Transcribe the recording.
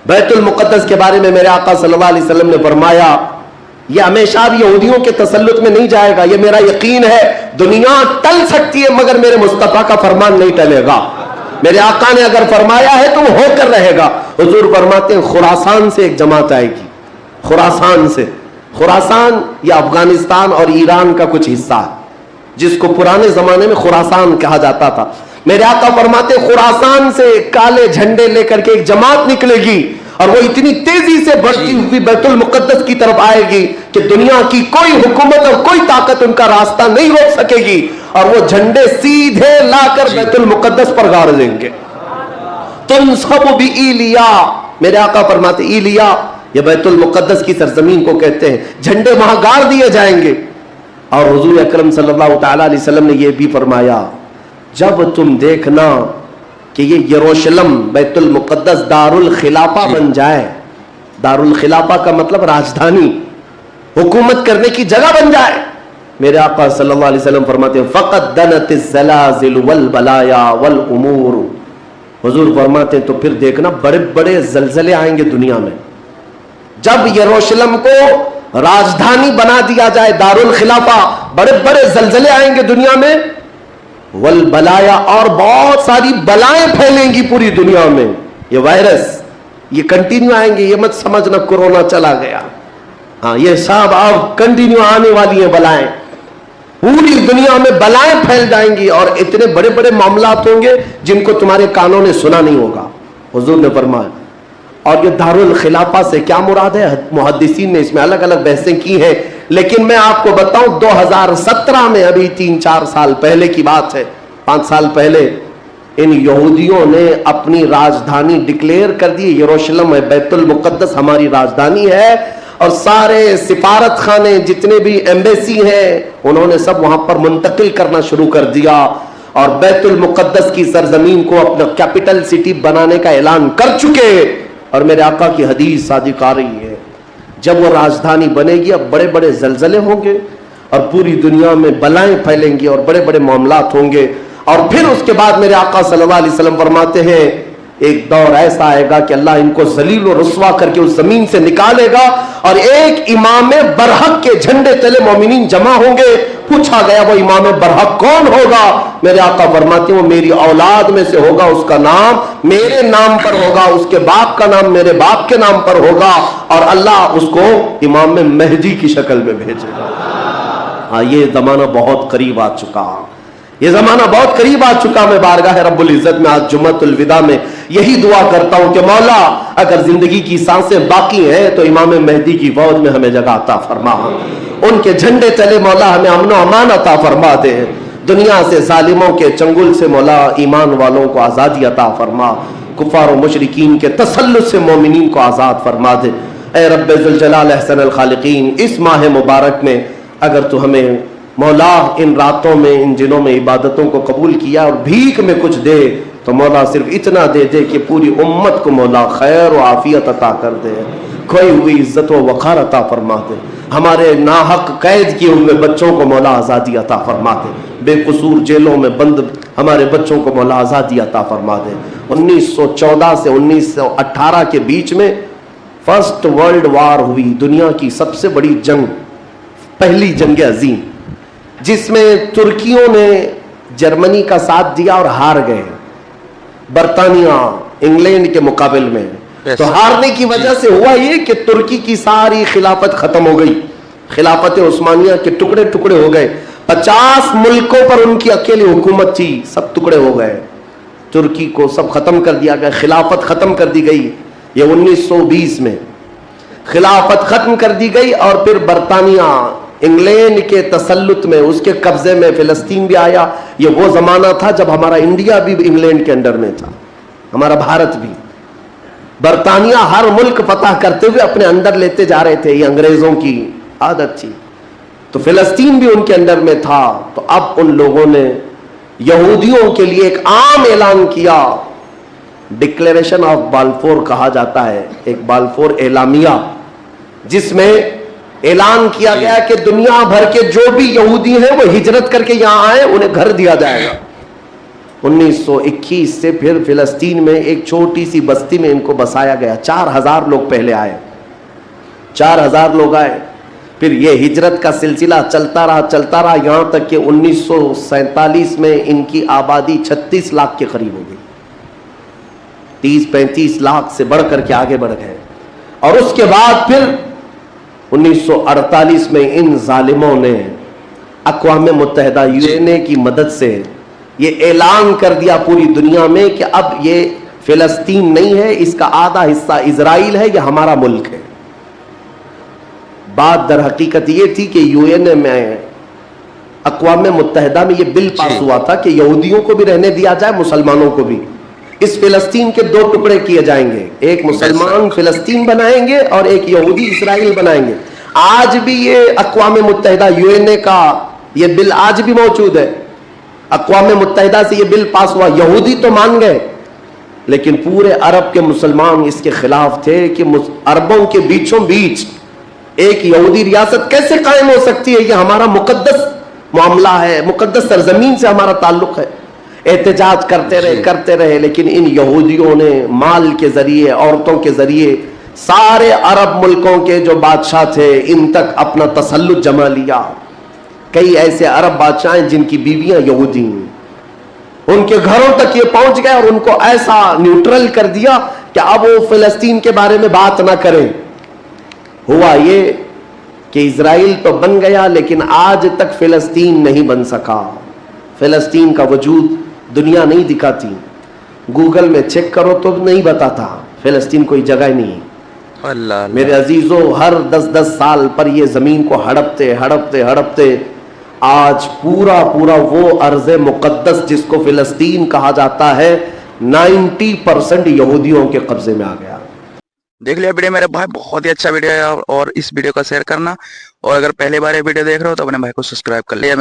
بیت المقدس کے بارے میں میرے آقا صلی اللہ علیہ وسلم نے فرمایا یہ ہمیشہ بھی یہودیوں کے تسلط میں نہیں جائے گا، یہ میرا یقین ہے۔ دنیا ٹل سکتی ہے مگر میرے مصطفیٰ کا فرمان نہیں ٹلے گا۔ میرے آقا نے اگر فرمایا ہے تو وہ ہو کر رہے گا۔ حضور فرماتے ہیں خراسان سے ایک جماعت آئے گی، خراسان سے۔ خراسان یہ افغانستان اور ایران کا کچھ حصہ ہے، جس کو پرانے زمانے میں خراسان کہا جاتا تھا۔ میرے آقا فرماتے خراسان سے کالے جھنڈے لے کر کے ایک جماعت نکلے گی، اور وہ اتنی تیزی سے بڑھتی ہوئی بیت المقدس کی طرف آئے گی کہ دنیا کی کوئی حکومت اور کوئی طاقت ان کا راستہ نہیں روک سکے گی، اور وہ جھنڈے سیدھے لا کر بیت المقدس پر گاڑ دیں گے۔ تنصب بإیلیا، میرے آقا فرماتے ایلیا یہ بیت المقدس کی سرزمین کو کہتے ہیں، جھنڈے وہاں گاڑ دیے جائیں گے۔ اور حضور اکرم صلی اللہ تعالی علیہ وسلم نے یہ بھی فرمایا جب تم دیکھنا کہ یہ یروشلم بیت المقدس دار الخلافہ بن جائے، دار الخلافہ کا مطلب راجدھانی، حکومت کرنے کی جگہ بن جائے، میرے آقا صلی اللہ علیہ وسلم فرماتے ہیں فقد دنت الزلازل والبلایا والامور، حضور فرماتے ہیں تو پھر دیکھنا بڑے بڑے زلزلے آئیں گے دنیا میں۔ جب یروشلم کو راجدھانی بنا دیا جائے دار الخلافہ، بڑے بڑے زلزلے آئیں گے دنیا میں، والبلایا اور بہت ساری بلائیں پھیلیں گی پوری دنیا میں۔ یہ وائرس یہ کنٹینیو آئیں گے، یہ مت سمجھنا کورونا چلا گیا، ہاں یہ سب اب کنٹینیو آنے والی ہیں بلائیں، پوری دنیا میں بلائیں پھیل جائیں گی، اور اتنے بڑے بڑے معاملات ہوں گے جن کو تمہارے کانوں نے سنا نہیں ہوگا۔ حضور نے فرمایا، اور یہ دار الخلافہ سے کیا مراد ہے؟ محدثین نے اس میں الگ الگ بحثیں کی ہیں، لیکن میں آپ کو بتاؤں 2017 میں، ابھی 3-4 سال پہلے کی بات ہے، 5 سال پہلے، ان یہودیوں نے اپنی راجدھانی ڈکلیئر کر دی، یروشلم ہے، بیت المقدس ہماری راجدھانی ہے، اور سارے سفارت خانے جتنے بھی ایمبیسی ہیں انہوں نے سب وہاں پر منتقل کرنا شروع کر دیا، اور بیت المقدس کی سرزمین کو اپنا کیپٹل سٹی بنانے کا اعلان کر چکے۔ اور میرے آقا کی حدیث صادق آ رہی ہے، جب وہ راجدھانی بنے گی اب بڑے بڑے زلزلے ہوں گے، اور پوری دنیا میں بلائیں پھیلیں گی، اور بڑے بڑے معاملات ہوں گے، اور پھر اس کے بعد میرے آقا صلی اللہ علیہ وسلم فرماتے ہیں ایک دور ایسا آئے گا کہ اللہ ان کو ذلیل و رسوا کر کے اس زمین سے نکالے گا، اور ایک امام برحق کے جھنڈے تلے مومنین جمع ہوں گے۔ پوچھا گیا وہ امام برحق کون ہوگا؟ میرے آقا فرماتے ہیں وہ میری اولاد میں سے ہوگا، اس کا نام میرے نام پر ہوگا، اس کے باپ کا نام میرے باپ کے نام پر ہوگا، اور اللہ اس کو امام مہدی کی شکل میں بھیجے گا۔ ہاں یہ زمانہ بہت قریب آ چکا، یہ زمانہ بہت قریب آ چکا۔ میں بارگاہ رب العزت میں آج جمعۃ الوداع میں یہی دعا کرتا ہوں کہ مولا اگر زندگی کی سانسیں باقی ہیں تو امام مہدی کی فوج میں ہمیں جگہ عطا فرما، ان کے جھنڈے تلے مولا ہمیں امن و امان عطا فرما دے، دنیا سے ظالموں کے چنگل سے مولا ایمان والوں کو آزادی عطا فرما، کفار و مشرکین کے تسلط سے مومنین کو آزاد فرما دے۔ اے رب ذوالجلال احسن الخالقین، اس ماہ مبارک میں اگر تو ہمیں مولا ان راتوں میں ان دنوں میں عبادتوں کو قبول کیا اور بھیک میں کچھ دے تو مولا صرف اتنا دے دے کہ پوری امت کو مولا خیر و عافیت عطا کر دے، کھوئی ہوئی عزت و وقار عطا فرما دے، ہمارے ناحق قید کیے ہوئے بچوں کو مولا آزادی عطا فرما دے، بے قصور جیلوں میں بند ہمارے بچوں کو مولا آزادی عطا فرما دے۔ 1914 سے 1918 کے بیچ میں فرسٹ ورلڈ وار ہوئی، دنیا کی سب سے بڑی جنگ، پہلی جنگ عظیم، جس میں ترکیوں نے جرمنی کا ساتھ دیا اور ہار گئے، برطانیہ انگلینڈ کے مقابل میں۔ تو ہارنے کی وجہ سے ہوا یہ کہ ترکی کی ساری خلافت ختم ہو گئی، خلافت عثمانیہ کے ٹکڑے ٹکڑے ہو گئے، 50 ملکوں پر ان کی اکیلی حکومت تھی، سب ٹکڑے ہو گئے، ترکی کو سب ختم کر دیا گیا، خلافت ختم کر دی گئی۔ یہ 1920 میں خلافت ختم کر دی گئی، اور پھر برطانیہ انگلینڈ کے تسلط میں، اس کے قبضے میں فلسطین بھی آیا۔ یہ وہ زمانہ تھا جب ہمارا انڈیا بھی انگلینڈ کے انڈر میں تھا، ہمارا بھارت بھی۔ برطانیہ ہر ملک فتح کرتے ہوئے اپنے اندر لیتے جا رہے تھے، یہ انگریزوں کی عادت تھی، تو فلسطین بھی ان کے اندر میں تھا۔ تو اب ان لوگوں نے یہودیوں کے لیے ایک عام اعلان کیا، ڈکلیریشن آف بالفور کہا جاتا ہے، ایک بالفور اعلامیہ، جس میں اعلان کیا گیا کہ دنیا بھر کے جو بھی یہودی ہیں وہ ہجرت کر کے یہاں آئے، انہیں گھر دیا جائے گا، 1921 سے پھر فلسطین میں ایک چھوٹی سی بستی میں ان کو بسایا گیا. 4000 لوگ پہلے آئے, 4000 لوگ آئے. پھر یہ ہجرت کا سلسلہ چلتا رہا یہاں تک کہ 1947 میں ان کی آبادی 36 لاکھ کے قریب ہو گئی. 30-35 لاکھ سے بڑھ کر کے آگے بڑھ گئے. اور اس کے بعد پھر 1948 میں ان ظالموں نے اقوام متحدہ UN کی مدد سے یہ اعلان کر دیا پوری دنیا میں کہ اب یہ فلسطین نہیں ہے, اس کا آدھا حصہ اسرائیل ہے, یہ ہمارا ملک ہے. بات در حقیقت یہ تھی کہ UN میں اقوام متحدہ میں یہ بل پاس ہوا تھا کہ یہودیوں کو بھی رہنے دیا جائے, مسلمانوں کو بھی. اس فلسطین کے 2 ٹکڑے کیے جائیں گے, ایک مسلمان فلسطین بنائیں گے اور ایک یہودی اسرائیل بنائیں گے. آج بھی یہ اقوام متحدہ UN کا یہ بل آج بھی موجود ہے. اقوام متحدہ سے یہ بل پاس ہوا. یہودی تو مان گئے لیکن پورے عرب کے مسلمان اس کے خلاف تھے کہ عربوں کے بیچوں بیچ ایک یہودی ریاست کیسے قائم ہو سکتی ہے, یہ ہمارا مقدس معاملہ ہے, مقدس سرزمین سے ہمارا تعلق ہے. احتجاج کرتے رہے لیکن ان یہودیوں نے مال کے ذریعے, عورتوں کے ذریعے سارے عرب ملکوں کے جو بادشاہ تھے ان تک اپنا تسلط جما لیا. کئی ایسے عرب بادشاہ ہیں جن کی بیویاں یہودی ہیں, ان کے گھروں تک یہ پہنچ گئے اور ان کو ایسا نیوٹرل کر دیا کہ اب وہ فلسطین کے بارے میں بات نہ کریں. ہوا یہ کہ اسرائیل تو بن گیا لیکن آج تک فلسطین نہیں بن سکا. فلسطین کا وجود دنیا نہیں دکھاتی, گوگل میں چیک کرو تو نہیں بتاتا, فلسطین کوئی جگہ نہیں. اللہ میرے عزیزو, ہر 10 سال پر یہ زمین کو ہڑپتے آج پورا وہ ارض مقدس جس کو فلسطین کہا جاتا ہے 90% یہودیوں کے قبضے میں آ گیا. دیکھ لیا ویڈیو میرے بھائی, بہت ہی اچھا ویڈیو ہے, اور اس ویڈیو کو شیئر کرنا, اور اگر پہلے بار یہ ویڈیو دیکھ رہے ہو تو اپنے بھائی کو سبسکرائب کر لیا.